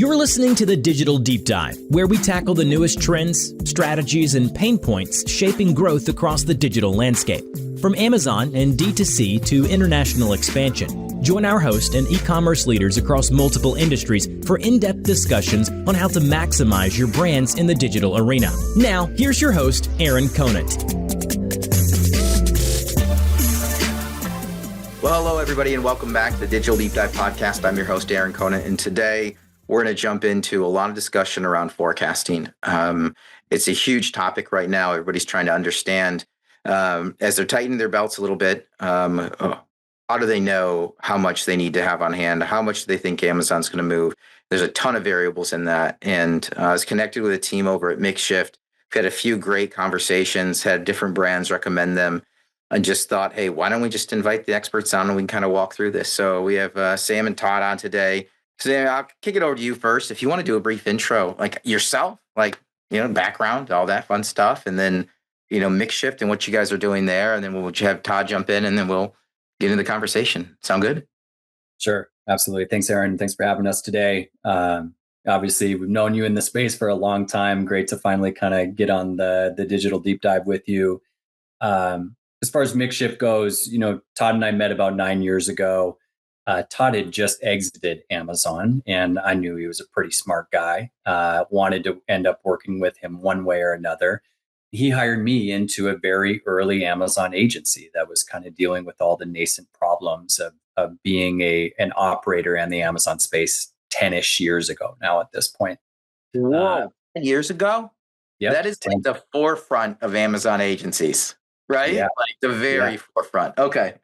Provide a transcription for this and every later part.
You're listening to the Digital Deep Dive, where we tackle the newest trends, strategies, and pain points shaping growth across the digital landscape. From Amazon and D2C to international expansion, join our host and e-commerce leaders across multiple industries for in-depth discussions on how to maximize your brands in the digital arena. Now, here's your host, Aaron Conant. Well, hello, everybody, and welcome back to the Digital Deep Dive podcast. I'm your host, Aaron Conant, and today we're going to jump into a lot of discussion around forecasting. It's a huge topic right now. Everybody's trying to understand as they're tightening their belts a little bit. How do they know how much they need to have on hand? How much do they think Amazon's going to move? There's a ton of variables in that. And I was connected with a team over at MixShift. We've had a few great conversations, had different brands recommend them, and just thought, hey, why don't we just invite the experts on and we can kind of walk through this? So we have Sam and Todd on today. So I'll kick it over to you first. If you want to do a brief intro, like yourself, background, all that fun stuff, and then, MixShift and what you guys are doing there. And then we'll have Todd jump in and then we'll get into the conversation. Sound good? Sure. Absolutely. Thanks, Aaron. Thanks for having us today. Obviously, we've known you in the space for a long time. Great to finally kind of get on the digital deep dive with you. As far as MixShift goes, Todd and I met about 9 years ago. Todd had just exited Amazon, and I knew he was a pretty smart guy. Wanted to end up working with him one way or another. He hired me into a very early Amazon agency that was kind of dealing with all the nascent problems of being an operator in the Amazon space 10-ish years ago now at this point. Whoa, 10 years ago? Yep. That is like the forefront of Amazon agencies, right? Yeah. Like the very forefront. Okay.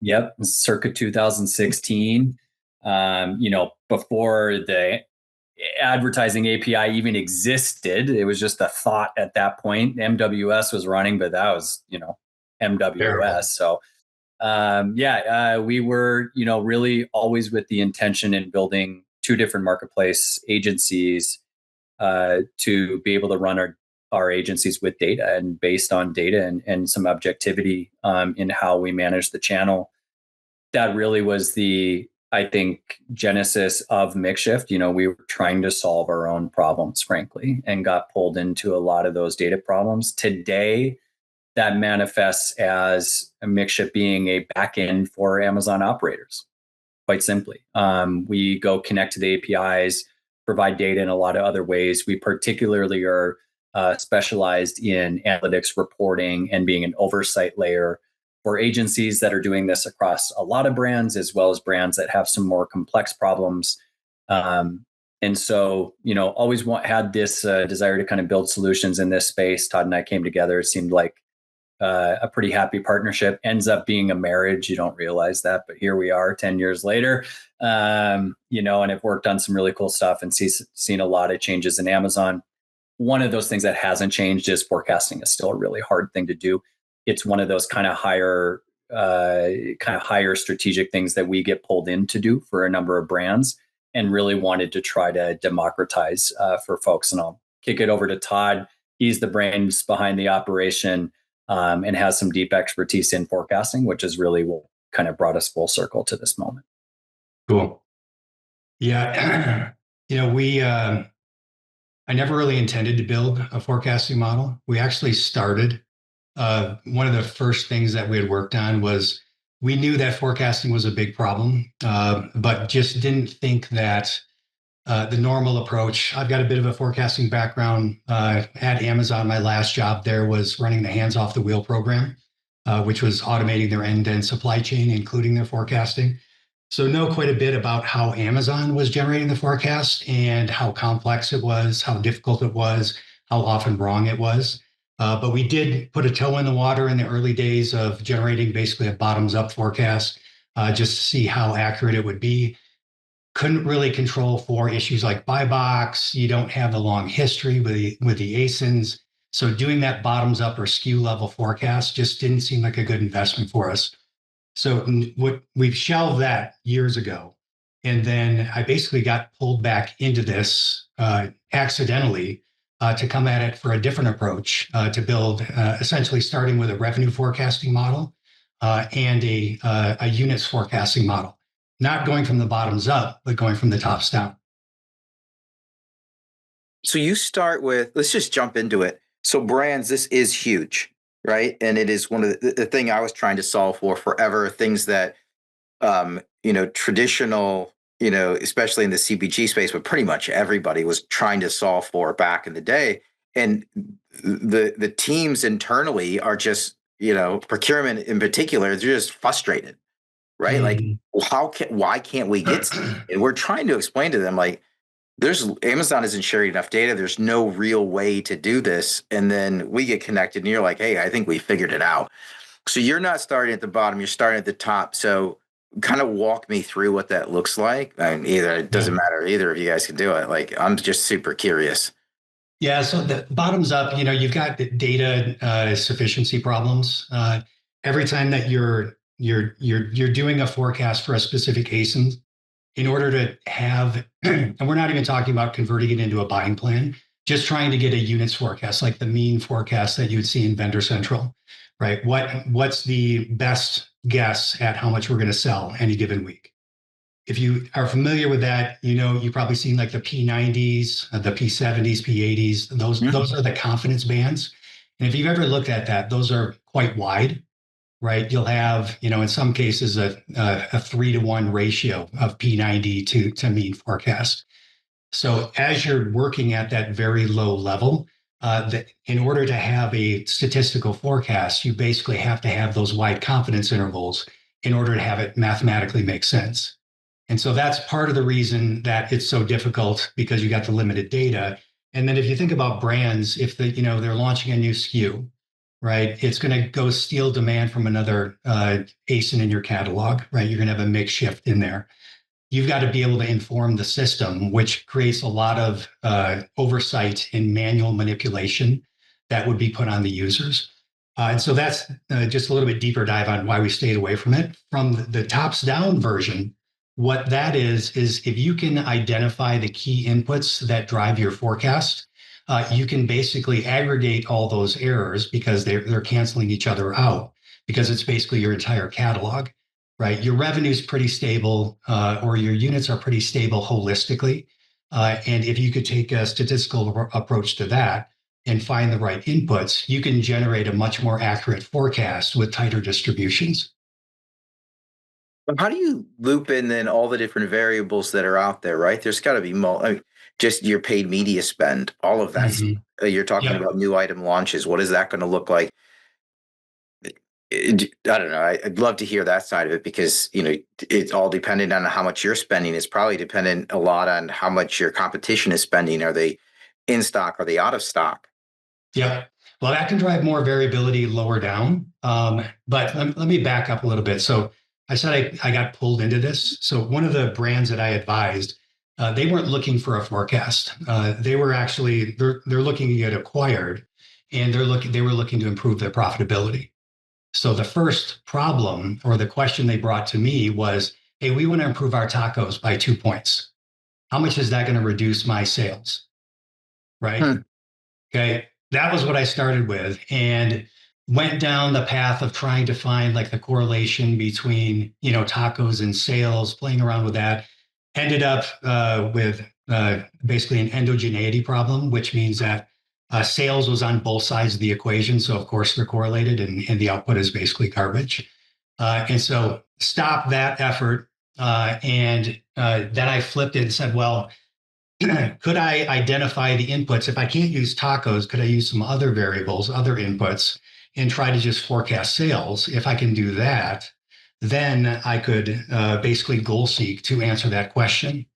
Yep, circa 2016. Before the advertising API even existed, it was just a thought at that point. MWS was running, but that was, MWS. So, we were, really always with the intention in building two different marketplace agencies to be able to run our agencies with data and based on data and some objectivity in how we manage the channel. That really was the, I think, genesis of MixShift. We were trying to solve our own problems, frankly, and got pulled into a lot of those data problems. Today, that manifests as a MixShift being a backend for Amazon operators, quite simply. We go connect to the APIs, provide data in a lot of other ways. We particularly are specialized in analytics reporting and being an oversight layer for agencies that are doing this across a lot of brands, as well as brands that have some more complex problems. And so, always had this desire to kind of build solutions in this space. Todd and I came together. It seemed like a pretty happy partnership. Ends up being a marriage. You don't realize that, but here we are 10 years later, and have worked on some really cool stuff and seen a lot of changes in Amazon. One of those things that hasn't changed is forecasting is still a really hard thing to do. It's one of those kind of higher strategic things that we get pulled in to do for a number of brands, and really wanted to try to democratize for folks. And I'll kick it over to Todd. He's the brains behind the operation and has some deep expertise in forecasting, which is really what kind of brought us full circle to this moment. Cool. Yeah. I never really intended to build a forecasting model. We actually started. One of the first things that we had worked on was we knew that forecasting was a big problem, but just didn't think that the normal approach. I've got a bit of a forecasting background. At Amazon, my last job there was running the Hands Off the Wheel program, which was automating their end-to-end supply chain, including their forecasting. So know quite a bit about how Amazon was generating the forecast and how complex it was, how difficult it was, how often wrong it was. But we did put a toe in the water in the early days of generating basically a bottoms-up forecast, just to see how accurate it would be. Couldn't really control for issues like buy box. You don't have the long history with the ASINs. So doing that bottoms-up or SKU level forecast just didn't seem like a good investment for us. So we've shelved that years ago. And then I basically got pulled back into this accidentally to come at it for a different approach, to build essentially starting with a revenue forecasting model and a units forecasting model, not going from the bottoms up, but going from the tops down. So you start with, let's just jump into it. So brands, this is huge, right? And it is one of the thing I was trying to solve for forever, things that, traditional, especially in the CPG space, but pretty much everybody was trying to solve for back in the day. And the teams internally are just, procurement in particular, they're just frustrated, right? Like, Mhm. why can't we get, and we're trying to explain to them, like, Amazon isn't sharing enough data. There's no real way to do this. And then we get connected and you're like, hey, I think we figured it out. So you're not starting at the bottom, you're starting at the top. So kind of walk me through what that looks like. And either it doesn't Yeah. matter, either of you guys can do it. Like, I'm just super curious. Yeah, so the bottoms up, you've got the data sufficiency problems. Every time that you're doing a forecast for a specific ASIN, in order to have, and we're not even talking about converting it into a buying plan, just trying to get a units forecast, like the mean forecast that you would see in Vendor Central, right? What's the best guess at how much we're going to sell any given week? If you are familiar with that, you've probably seen like the P90s, the P70s, P80s. Those are the confidence bands. And if you've ever looked at that, those are quite wide, right? You'll have, in some cases, a 3-to-1 ratio of P90 to mean forecast. So as you're working at that very low level, in order to have a statistical forecast, you basically have to have those wide confidence intervals in order to have it mathematically make sense. And so that's part of the reason that it's so difficult, because you got the limited data. And then if you think about brands, if they're launching a new SKU, right, it's going to go steal demand from another ASIN in your catalog, right? You're going to have a MixShift in there. You've got to be able to inform the system, which creates a lot of oversight and manual manipulation that would be put on the users. And so that's just a little bit deeper dive on why we stayed away from it. From the tops down version, what that is if you can identify the key inputs that drive your forecast, you can basically aggregate all those errors because they're canceling each other out, because it's basically your entire catalog, right? Your revenue is pretty stable, or your units are pretty stable holistically. And if you could take a statistical approach to that and find the right inputs, you can generate a much more accurate forecast with tighter distributions. How do you loop in then all the different variables that are out there, right? There's got to be just your paid media spend, all of that. Mhm. You're talking Yep. about new item launches. What is that going to look like? I don't know. I'd love to hear that side of it, because it's all dependent on how much you're spending. It's probably dependent a lot on how much your competition is spending. Are they in stock? Are they out of stock? Yep. Well, that can drive more variability lower down. But let me back up a little bit. So I said I got pulled into this. So one of the brands that I advised, they weren't looking for a forecast. They were actually they're looking to get acquired, and they were looking to improve their profitability. So the first problem, or the question they brought to me, was, "Hey, we want to improve our tacos by 2 points. How much is that going to reduce my sales?" Right? Hmm. Okay. That was what I started with, and went down the path of trying to find like the correlation between, tacos and sales, playing around with that. Ended up with basically an endogeneity problem, which means that sales was on both sides of the equation. So, of course, they're correlated, and the output is basically garbage. And so, stop that effort. And then I flipped it and said, well, could I identify the inputs? If I can't use tacos, could I use some other variables, other inputs, and try to just forecast sales? If I can do that, then I could basically goal seek to answer that question,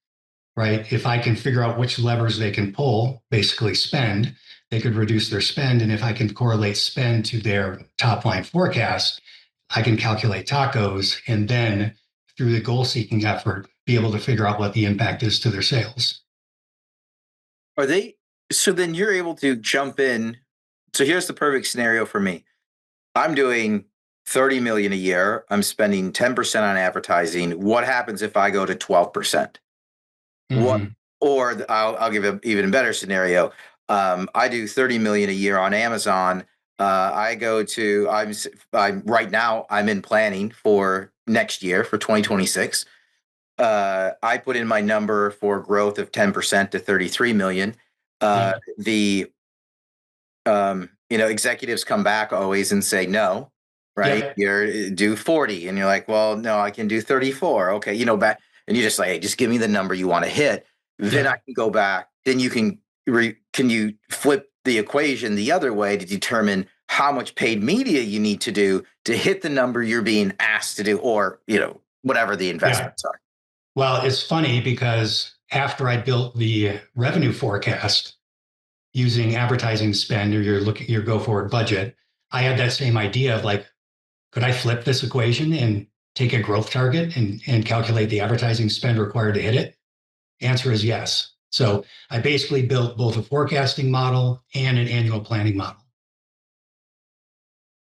right? If I can figure out which levers they can pull, basically spend, they could reduce their spend. And if I can correlate spend to their top line forecast, I can calculate tacos, and then through the goal seeking effort, be able to figure out what the impact is to their sales. Are they? So then you're able to jump in. So here's the perfect scenario for me. I'm doing 30 million a year. I'm spending 10% on advertising. What happens if I go to 12%? What? Mhm. Or I'll give an even better scenario. I do 30 million a year on Amazon. I go to I'm right now I'm in planning for next year for 2026. I put in my number for growth of 10% to 33 million. The executives come back always and say no, right? Yep. You're do 40, and you're like, well, no, I can do 34. Okay, back, and you're just like, hey, just give me the number you want to hit. Then I can go back. Then you can you flip the equation the other way to determine how much paid media you need to do to hit the number you're being asked to do, or whatever the investments are. Well, it's funny because after I built the revenue forecast using advertising spend or your go forward budget, I had that same idea of like, could I flip this equation and take a growth target and calculate the advertising spend required to hit it? Answer is yes. So I basically built both a forecasting model and an annual planning model.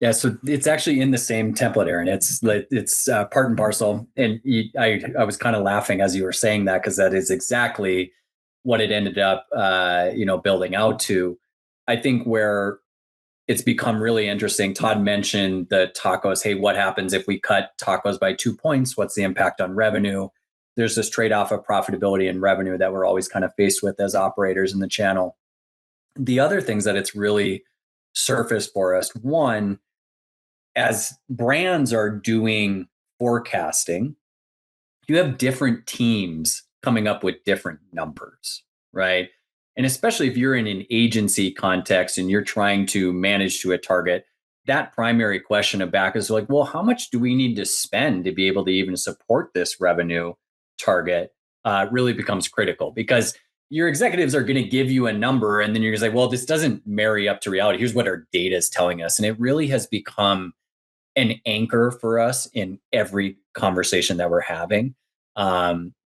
Yeah, so it's actually in the same template, Aaron. It's part and parcel. And I was kind of laughing as you were saying that, because that is exactly what it ended up, building out to. I think where it's become really interesting. Todd mentioned the tacos. Hey, what happens if we cut tacos by 2 points? What's the impact on revenue? There's this trade-off of profitability and revenue that we're always kind of faced with as operators in the channel. The other things that it's really surfaced for us, one, as brands are doing forecasting, you have different teams coming up with different numbers, right? And especially if you're in an agency context and you're trying to manage to a target, that primary question of back is like, well, how much do we need to spend to be able to even support this revenue target really becomes critical, because your executives are going to give you a number and then you're going to say, well, this doesn't marry up to reality. Here's what our data is telling us. And it really has become an anchor for us in every conversation that we're having.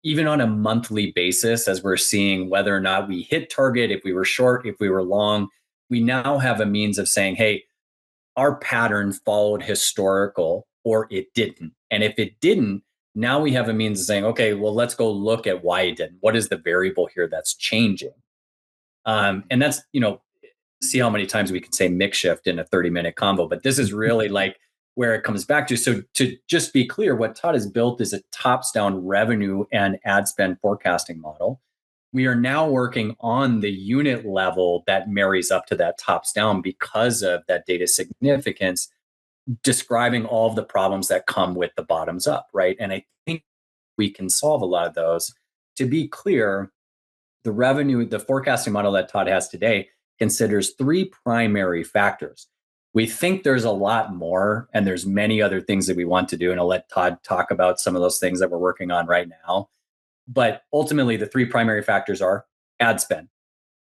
Even on a monthly basis, as we're seeing whether or not we hit target, if we were short, if we were long, we now have a means of saying, hey, our pattern followed historical or it didn't. And if it didn't, now we have a means of saying, okay, well, let's go look at why it didn't. What is the variable here that's changing? And that's, see how many times we can say MixShift in a 30-minute convo, but this is really like where it comes back to. So to just be clear, what Todd has built is a tops-down revenue and ad spend forecasting model. We are now working on the unit level that marries up to that tops-down because of that data significance, describing all of the problems that come with the bottoms up, right? And I think we can solve a lot of those. To be clear, the forecasting model that Todd has today considers three primary factors. We think there's a lot more, and there's many other things that we want to do. And I'll let Todd talk about some of those things that we're working on right now. But ultimately, the three primary factors are ad spend,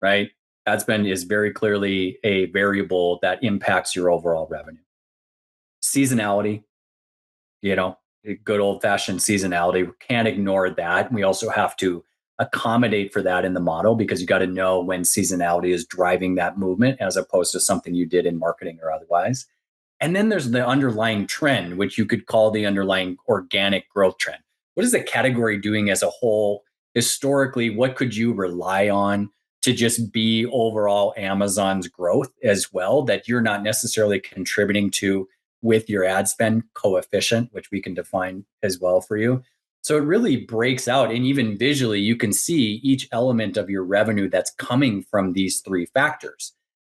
right? Ad spend is very clearly a variable that impacts your overall revenue. Seasonality, good old fashioned seasonality. We can't ignore that. We also have to accommodate for that in the model, because you got to know when seasonality is driving that movement as opposed to something you did in marketing or otherwise. And then there's the underlying trend, which you could call the underlying organic growth trend. What is the category doing as a whole? Historically, what could you rely on to just be overall Amazon's growth as well, that you're not necessarily contributing to with your ad spend coefficient, which we can define as well for you. So it really breaks out, and even visually, you can see each element of your revenue that's coming from these three factors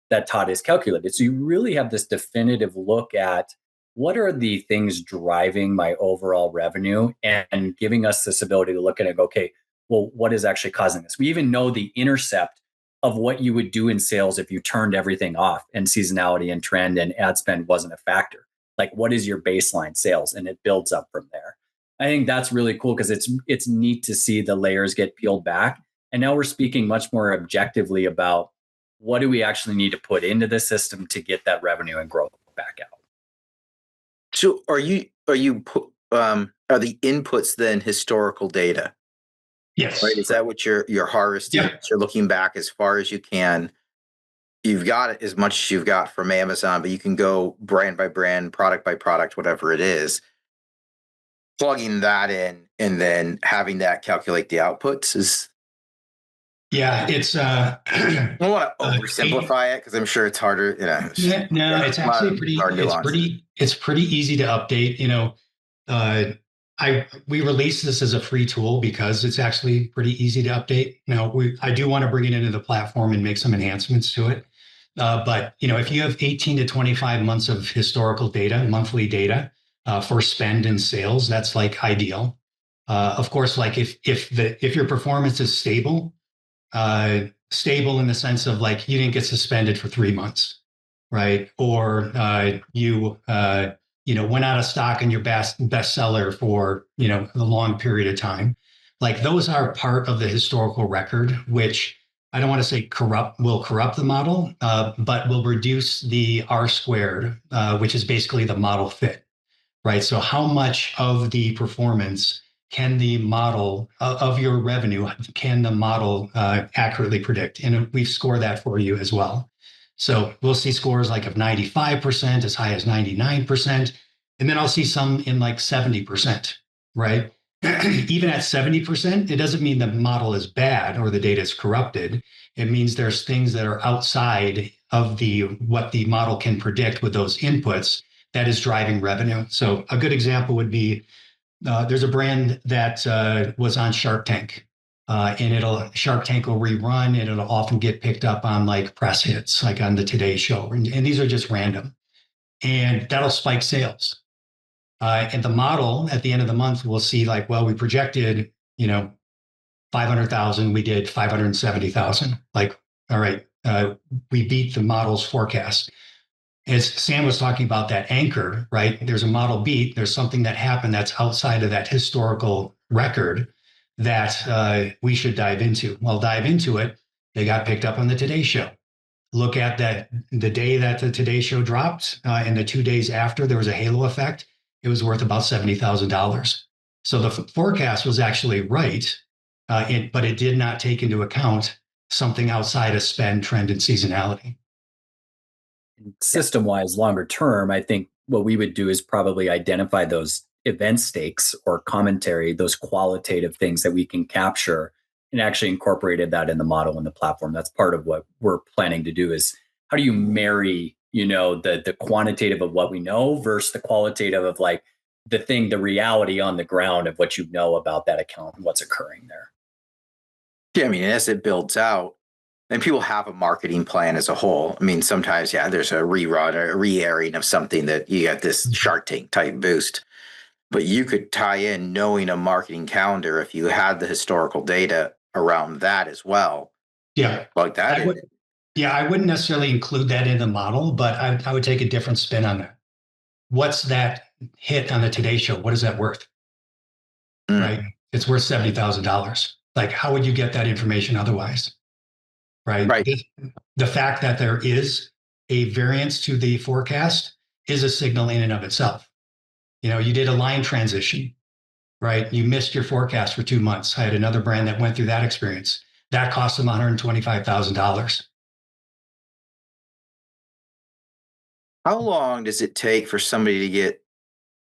that Todd has calculated. So you really have this definitive look at what are the things driving my overall revenue, and giving us this ability to look at it and go, okay, well, what is actually causing this? We even know the intercept of what you would do in sales if you turned everything off and seasonality and trend and ad spend wasn't a factor. Like, what is your baseline sales? And it builds up from there. I think that's really cool, because it's neat to see the layers get peeled back. And now we're speaking much more objectively about what do we actually need to put into the system to get that revenue and growth back out. So are the inputs then historical data? Yes. Right? Is that what you're harvesting? Yeah. You're looking back as far as you can. You've got as much as you've got from Amazon, but you can go brand by brand, product by product, whatever it is, plugging that in and then having that calculate the outputs is. Yeah, it's. I don't want to oversimplify it, because I'm sure it's harder. No, it's actually pretty. It's pretty easy to update. we released this as a free tool because it's actually pretty easy to update. Now, I do want to bring it into the platform and make some enhancements to it. But if you have 18 to 25 months of historical data, monthly data for spend and sales, that's like ideal. Of course, like if your performance is stable, stable in the sense of like you didn't get suspended for 3 months, right? Or you went out of stock in your bestseller for a long period of time. Like those are part of the historical record, which I don't want to say will corrupt the model, but will reduce the R squared, which is basically the model fit, right? So how much of the performance can the model of your revenue, can the model accurately predict? And we score that for you as well. So we'll see scores like of 95%, as high as 99%. And then I'll see some in like 70%, right? Even at 70%, it doesn't mean the model is bad or the data is corrupted. It means there's things that are outside of what the model can predict with those inputs that is driving revenue. So a good example would be there's a brand that was on Shark Tank, and Shark Tank will rerun, and it'll often get picked up on like press hits, like on the Today Show, and these are just random, and that'll spike sales. And the model at the end of the month will see like, well, we projected, 500,000, we did 570,000. Like, all right, we beat the model's forecast. As Sam was talking about that anchor, right? There's a model beat. There's something that happened that's outside of that historical record that we should dive into. Well, dive into it. They got picked up on the Today Show. Look at the day that the Today Show dropped, and the 2 days after, there was a halo effect. It was worth about $70,000. So the forecast was actually right, but it did not take into account something outside of spend, trend, and seasonality. System-wise, longer term, I think what we would do is probably identify those event stakes or commentary, those qualitative things that we can capture, and actually incorporated that in the model and the platform. That's part of what we're planning to do is how do you marry, the quantitative of what we know versus the qualitative of like the reality on the ground of what you know about that account and what's occurring there. Yeah, I mean, as it builds out, and people have a marketing plan as a whole. I mean, sometimes, there's a rerun or a re-airing of something that you get this Shark Tank type boost. But you could tie in knowing a marketing calendar if you had the historical data around that as well. Yeah. Like that. I wouldn't necessarily include that in the model, but I would take a different spin on that. What's that hit on the Today Show? What is that worth? Right? It's worth $70,000. Like, how would you get that information otherwise? Right. The fact that there is a variance to the forecast is a signal in and of itself. You did a line transition, right? You missed your forecast for 2 months. I had another brand that went through that experience. That cost them $125,000. How long does it take for somebody to get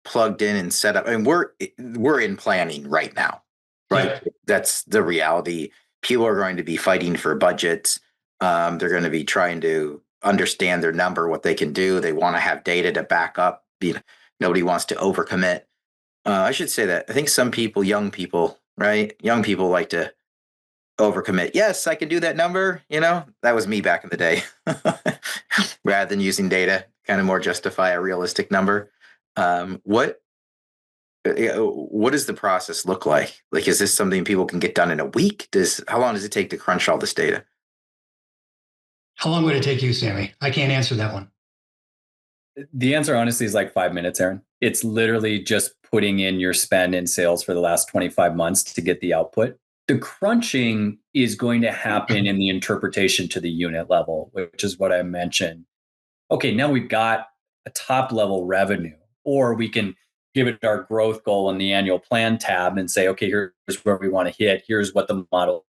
plugged in and set up? I mean, we're in planning right now, right? Yeah. That's the reality. People are going to be fighting for budgets. They're going to be trying to understand their number, what they can do. They want to have data to back up. Nobody wants to overcommit. I should say that I think some people, young people, right? Young people like to overcommit. Yes, I can do that number. That was me back in the day. Rather than using data, kind of more justify a realistic number. What does the process look like? Like, is this something people can get done in a week? How long does it take to crunch all this data? How long would it take you, Sammy? I can't answer that one. The answer, honestly, is like 5 minutes, Aaron. It's literally just putting in your spend and sales for the last 25 months to get the output. The crunching is going to happen in the interpretation to the unit level, which is what I mentioned. Okay, now we've got a top level revenue, or we can give it our growth goal in the annual plan tab and say, okay, here's where we want to hit. Here's what the model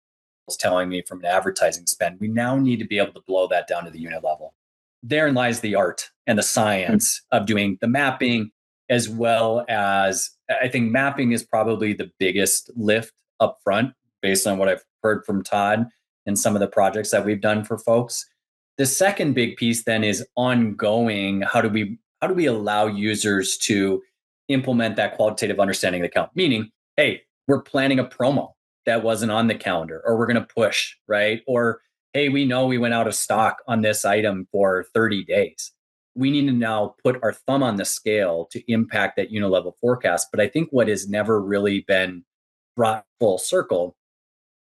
is telling me from an advertising spend. We now need to be able to blow that down to the unit level. Therein lies the art and the science of doing the mapping, as well as I think mapping is probably the biggest lift up front based on what I've heard from Todd and some of the projects that we've done for folks. The second big piece then is ongoing. How do we allow users to implement that qualitative understanding of the account. Meaning, hey, we're planning a promo that wasn't on the calendar, or we're going to push, right? Or, hey, we know we went out of stock on this item for 30 days. We need to now put our thumb on the scale to impact that unit level forecast. But I think what has never really been brought full circle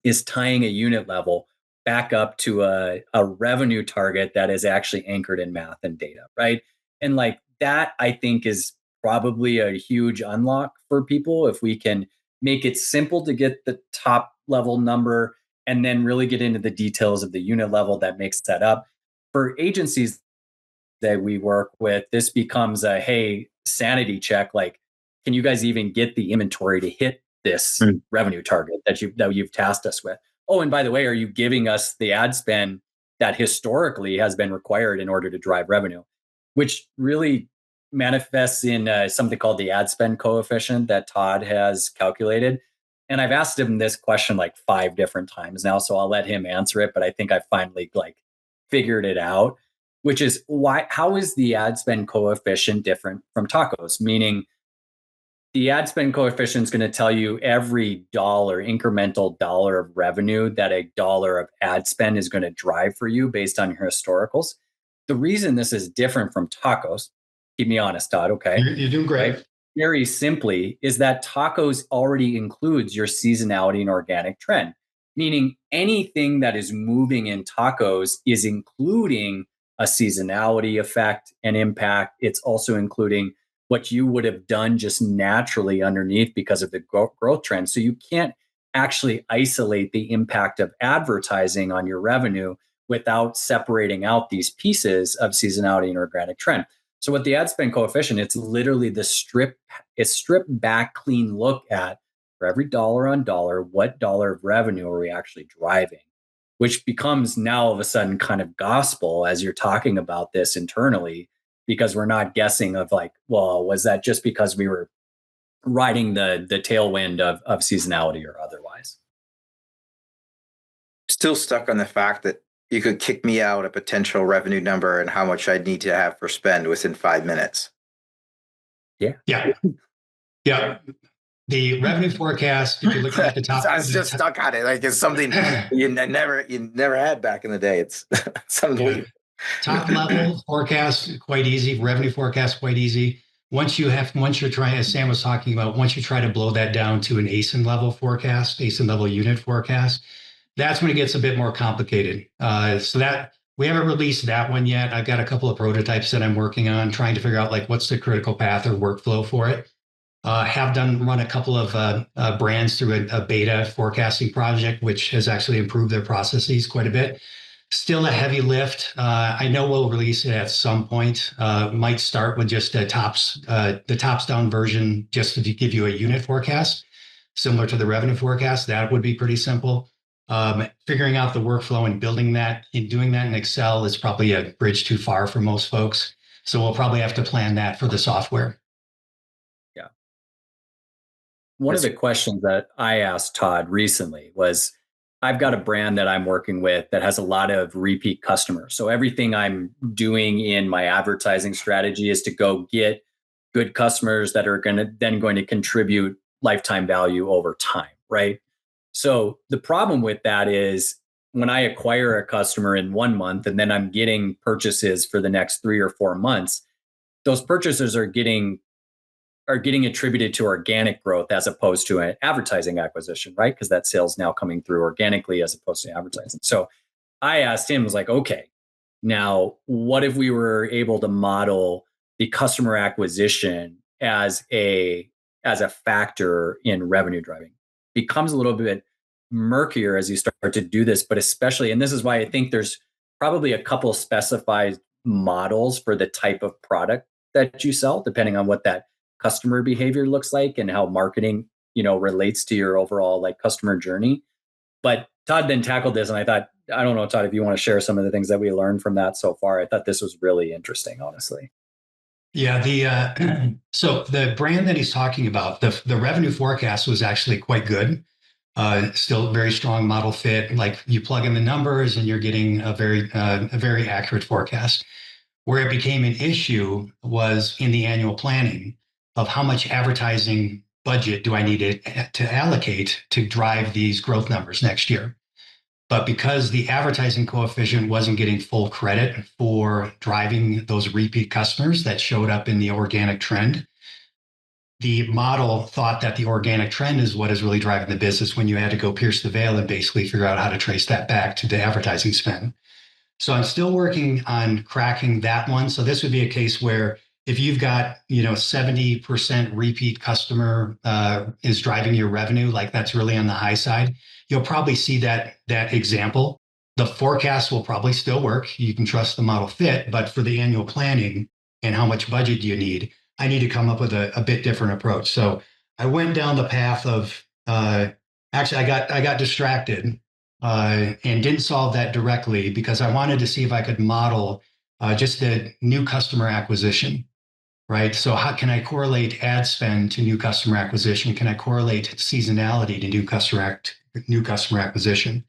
is tying a unit level back up to a revenue target that is actually anchored in math and data, right? And like that, I think is probably a huge unlock for people if we can make it simple to get the top level number and then really get into the details of the unit level that makes that up. For agencies that we work with, this becomes a, hey, sanity check. Like, can you guys even get the inventory to hit this revenue target that you've tasked us with? Oh, and by the way, are you giving us the ad spend that historically has been required in order to drive revenue, which really manifests in something called the ad spend coefficient that Todd has calculated. And I've asked him this question like 5 different times now, so I'll let him answer it. But I think I finally like figured it out, which is how is the ad spend coefficient different from tacos? Meaning the ad spend coefficient is going to tell you every incremental dollar of revenue that a dollar of ad spend is going to drive for you based on your historicals. The reason this is different from tacos, keep me honest, Todd, okay? You're doing great. Right? Very simply is that tacos already includes your seasonality and organic trend, meaning anything that is moving in tacos is including a seasonality effect and impact. It's also including what you would have done just naturally underneath because of the growth trend. So you can't actually isolate the impact of advertising on your revenue without separating out these pieces of seasonality and organic trend. So what the ad spend coefficient, it's literally the stripped back clean look at for every dollar on dollar, what dollar of revenue are we actually driving, which becomes now all of a sudden kind of gospel as you're talking about this internally, because we're not guessing of like, well, was that just because we were riding the tailwind of seasonality or otherwise? Still stuck on the fact that you could kick me out a potential revenue number and how much I'd need to have for spend within 5 minutes. Yeah. The revenue forecast, if you look at the top, I was just stuck on it. Like it's something you never had back in the day. It's unbelievable. Top level forecast, quite easy. Revenue forecast, quite easy. Once you're trying, as Sam was talking about, once you try to blow that down to an ASIN level forecast, ASIN level unit forecast, that's when it gets a bit more complicated. So that we haven't released that one yet. I've got a couple of prototypes that I'm working on, trying to figure out like what's the critical path or workflow for it. Have run a couple of brands through a beta forecasting project, which has actually improved their processes quite a bit. Still a heavy lift. I know we'll release it at some point. Might start with just the tops down version, just to give you a unit forecast, similar to the revenue forecast. That would be pretty simple. Figuring out the workflow and doing that in Excel is probably a bridge too far for most folks. So we'll probably have to plan that for the software. Yeah. One of the questions that I asked Todd recently was, I've got a brand that I'm working with that has a lot of repeat customers. So everything I'm doing in my advertising strategy is to go get good customers that are going to contribute lifetime value over time, right? So the problem with that is when I acquire a customer in 1 month and then I'm getting purchases for the next 3 or 4 months, those purchases are getting attributed to organic growth as opposed to an advertising acquisition, right? Because that sale's now coming through organically as opposed to advertising. So I asked him, was like, okay, now what if we were able to model the customer acquisition as a factor in revenue driving? Becomes a little bit murkier as you start to do this, but especially, and this is why I think there's probably a couple specified models for the type of product that you sell, depending on what that customer behavior looks like and how marketing, relates to your overall like customer journey. But Todd then tackled this, and I thought, I don't know, Todd, if you want to share some of the things that we learned from that so far. I thought this was really interesting, honestly. Yeah, so the brand that he's talking about, the revenue forecast was actually quite good. Still very strong model fit. Like you plug in the numbers and you're getting a very accurate forecast. Where it became an issue was in the annual planning. of how much advertising budget do I need to allocate to drive these growth numbers next year. But because the advertising coefficient wasn't getting full credit for driving those repeat customers that showed up in the organic trend, the model thought that the organic trend is what is really driving the business when you had to go pierce the veil and basically figure out how to trace that back to the advertising spend. So I'm still working on cracking that one. So this would be a case where if you've got, 70% repeat customer is driving your revenue, like that's really on the high side, you'll probably see that example. The forecast will probably still work. You can trust the model fit, but for the annual planning and how much budget do you need, I need to come up with a bit different approach. So I went down the path of actually I got distracted and didn't solve that directly because I wanted to see if I could model just the new customer acquisition, right? So how can I correlate ad spend to new customer acquisition? Can I correlate seasonality to new customer acquisition?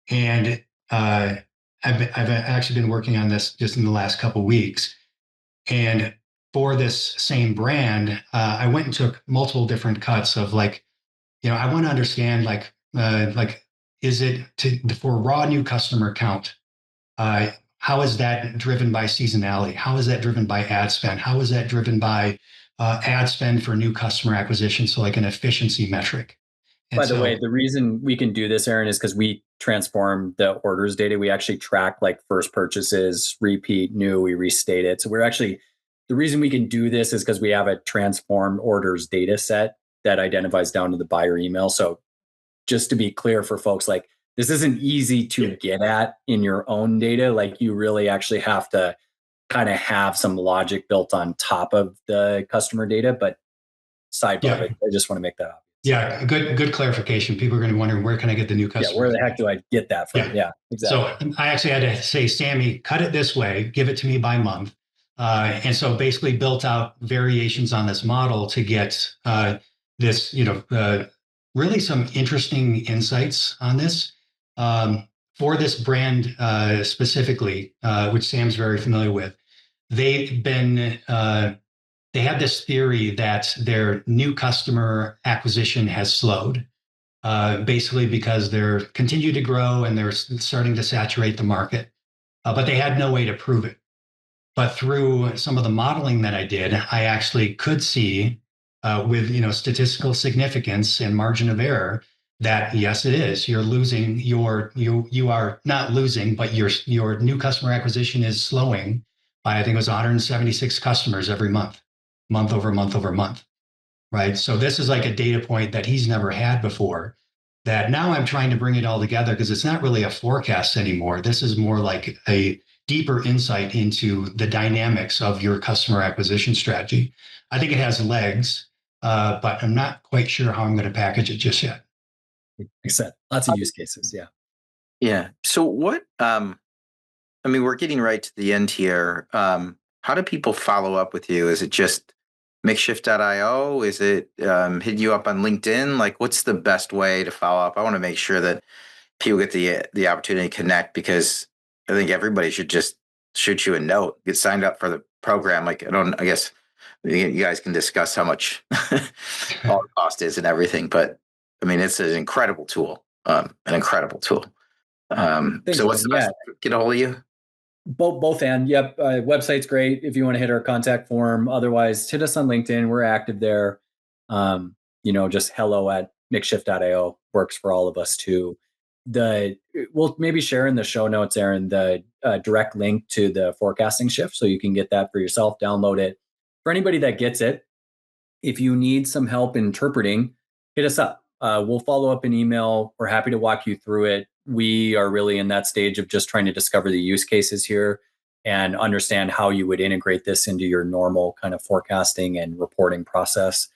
And I've actually been working on this just in the last couple of weeks. And for this same brand, I went and took multiple different cuts of I want to understand is it for raw new customer count? How is that driven by seasonality? How is that driven by ad spend? How is that driven by ad spend for new customer acquisition? So like an efficiency metric. By the way, the reason we can do this, Aaron, is because we transform the orders data. We actually track like first purchases, repeat, new, we restate it. So the reason we can do this is because we have a transformed orders data set that identifies down to the buyer email. So just to be clear for folks, like this isn't easy to get at in your own data. Like you really actually have to kind of have some logic built on top of the customer data. But sidebar, I just want to make that up. Yeah, good clarification. People are going to wonder, where can I get the new customer? Yeah, where the heck do I get that from? Yeah, exactly. So I actually had to say, Sammy, cut it this way, give it to me by month. And so basically built out variations on this model to get this, really some interesting insights on this. For this brand specifically, which Sam's very familiar with, they have this theory that their new customer acquisition has slowed, basically because they're continue to grow and they're starting to saturate the market, but they had no way to prove it. But through some of the modeling that I did, I actually could see with statistical significance and margin of error that yes, it is. You're losing you are not losing, but your new customer acquisition is slowing by I think it was 176 customers every month over month, right? So this is like a data point that he's never had before. That now I'm trying to bring it all together because it's not really a forecast anymore. This is more like a deeper insight into the dynamics of your customer acquisition strategy. I think it has legs, but I'm not quite sure how I'm going to package it just yet. Except lots of use cases. Yeah. Yeah. So what, we're getting right to the end here. How do people follow up with you? Is it just MixShift.io? Is it hitting you up on LinkedIn? Like, what's the best way to follow up? I want to make sure that people get the opportunity to connect, because I think everybody should just shoot you a note, get signed up for the program. Like, I guess you guys can discuss how much all the cost is and everything, but it's an incredible tool, So what's the best way to get a hold of you? Both and yep. Website's great if you want to hit our contact form. Otherwise, hit us on LinkedIn. We're active there. Just hello@mixshift.io works for all of us too. We'll maybe share in the show notes, Aaron, the direct link to the forecasting shift, so you can get that for yourself, download it. For anybody that gets it, if you need some help interpreting, hit us up. We'll follow up in email. We're happy to walk you through it. We are really in that stage of just trying to discover the use cases here and understand how you would integrate this into your normal kind of forecasting and reporting process.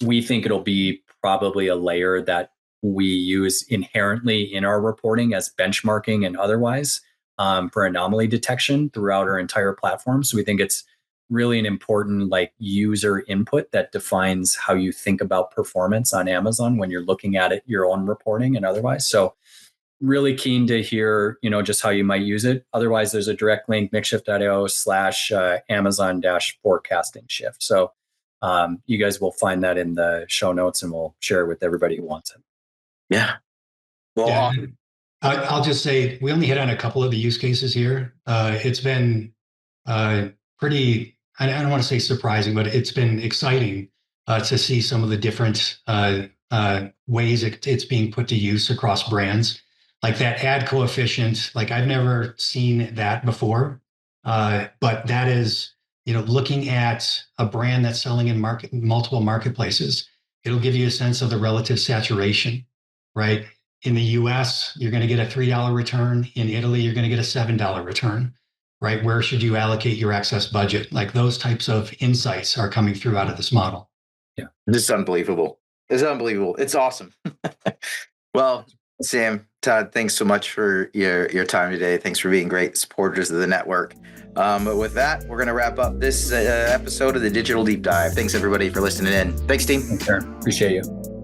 We think it'll be probably a layer that we use inherently in our reporting as benchmarking and otherwise for anomaly detection throughout our entire platform. So we think it's really an important user input that defines how you think about performance on Amazon when you're looking at it, your own reporting and otherwise. So really keen to hear, just how you might use it. Otherwise, there's a direct link, mixshift.io/Amazon-forecasting shift. So You guys will find that in the show notes, and we'll share it with everybody who wants it. Yeah. Well, yeah. I'll just say we only hit on a couple of the use cases here. It's been pretty, I don't want to say surprising, but it's been exciting to see some of the different ways it's being put to use across brands. Like that ad coefficient, like I've never seen that before. But that is, looking at a brand that's selling in multiple marketplaces, it'll give you a sense of the relative saturation, right? In the US, you're going to get a $3 return. In Italy, you're going to get a $7 return, right? Where should you allocate your excess budget? Like those types of insights are coming through out of this model. Yeah. This is unbelievable. It's unbelievable. It's awesome. Well, Sam, Todd, thanks so much for your time today. Thanks for being great supporters of the network. But with that, we're going to wrap up this episode of the Digital Deep Dive. Thanks, everybody, for listening in. Thanks, team. Thanks, Aaron. Appreciate you.